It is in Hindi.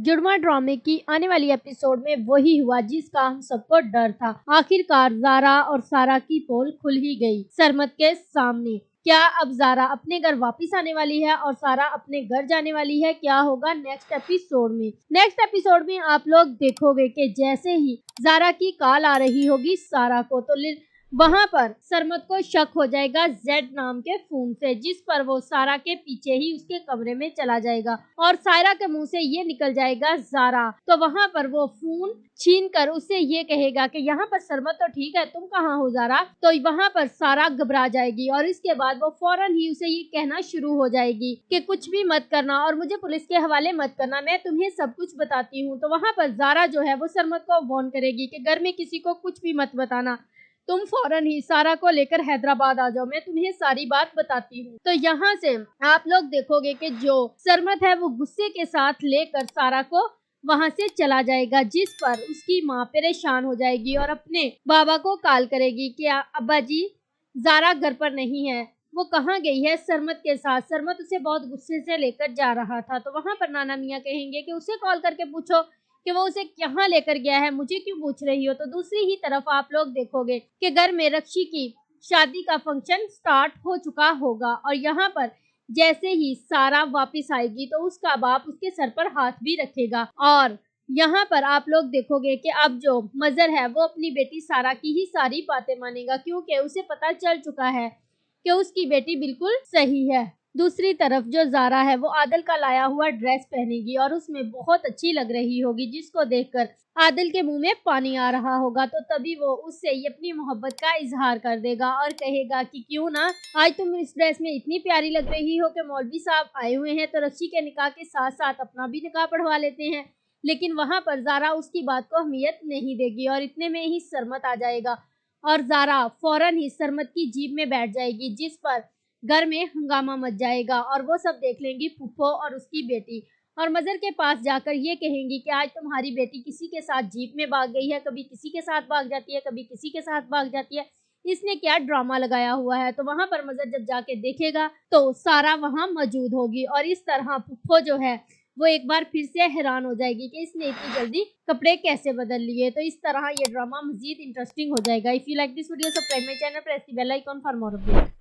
जुड़वा ड्रामे की आने वाली एपिसोड में वही हुआ जिसका हम सबको डर था। आखिरकार ज़ारा और सारा की पोल खुल ही गई सरमत के सामने। क्या अब ज़ारा अपने घर वापस आने वाली है और सारा अपने घर जाने वाली है? क्या होगा नेक्स्ट एपिसोड में? नेक्स्ट एपिसोड में आप लोग देखोगे कि जैसे ही ज़ारा की कॉल आ रही होगी सारा को, तो वहां पर सरमत को शक हो जाएगा जेड नाम के फोन से, जिस पर वो सारा के पीछे ही उसके कमरे में चला जाएगा और सारा के मुंह से ये निकल जाएगा ज़ारा। तो वहां पर वो फोन छीन कर उससे ये कहेगा कि यहाँ पर सरमत तो ठीक है, तुम कहाँ हो ज़ारा? तो वहां पर सारा घबरा जाएगी और इसके बाद वो फौरन ही उसे ये कहना शुरू हो जाएगी कि कुछ भी मत करना और मुझे पुलिस के हवाले मत करना, मैं तुम्हें सब कुछ बताती हूँ। तो वहां पर ज़ारा जो है वो सरमत को वार्न करेगी कि घर में किसी को कुछ भी मत बताना, तुम फौरन ही सारा को लेकर हैदराबाद आ जाओ, मैं तुम्हें सारी बात बताती हूँ। तो यहाँ से आप लोग देखोगे कि जो सरमत है वो गुस्से के साथ लेकर सारा को वहां से चला जाएगा, जिस पर उसकी माँ परेशान हो जाएगी और अपने बाबा को कॉल करेगी कि अब्बा जी ज़ारा घर पर नहीं है, वो कहाँ गई है सरमत के साथ? सरमत उसे बहुत गुस्से से लेकर जा रहा था। तो वहां पर नाना मियाँ कहेंगे कि उसे कॉल करके पूछो कि वो उसे कहाँ लेकर गया है, मुझे क्यों पूछ रही हो? तो दूसरी ही तरफ आप लोग देखोगे कि घर में रक्षी की शादी का फंक्शन स्टार्ट हो चुका होगा और यहाँ पर जैसे ही सारा वापस आएगी तो उसका बाप उसके सर पर हाथ भी रखेगा और यहाँ पर आप लोग देखोगे कि अब जो मजर है वो अपनी बेटी सारा की ही सारी बातें मानेगा, क्योंकि उसे पता चल चुका है कि उसकी बेटी बिल्कुल सही है। दूसरी तरफ जो ज़ारा है वो आदिल का लाया हुआ ड्रेस पहनेगी और उसमें बहुत अच्छी लग रही होगी, जिसको देखकर आदिल के मुंह में पानी आ रहा होगा। तो तभी वो उससे ये अपनी मोहब्बत का इजहार कर देगा और कहेगा कि क्यों ना आज तुम इस ड्रेस में इतनी प्यारी लग रही हो कि मौलवी साहब आए हुए हैं तो रस्सी के निकाह के साथ साथ अपना भी निकाह पढ़वा लेते हैं। लेकिन वहां पर ज़ारा उसकी बात को अहमियत नहीं देगी और इतने में ही सरमत आ जाएगा और ज़ारा फौरन ही सरमत की जीप में बैठ जाएगी, जिस पर घर में हंगामा मच जाएगा और वो सब देख लेंगी फूफो और उसकी बेटी और मजर के पास जाकर ये कहेंगी कि आज तुम्हारी बेटी किसी के साथ जीप में भाग गई है, कभी किसी के साथ भाग जाती है, कभी किसी के साथ भाग जाती है, इसने क्या ड्रामा लगाया हुआ है? तो वहां पर मजर जब जाके देखेगा तो सारा वहां मौजूद होगी और इस तरह फूफो जो है वो एक बार फिर से हैरान हो जाएगी कि इसने इतनी जल्दी कपड़े कैसे बदल लिए। तो इस तरह ये ड्रामा मजीद इंटरेस्टिंग हो जाएगा। If you like this video subscribe my channel, press the bell icon for more update.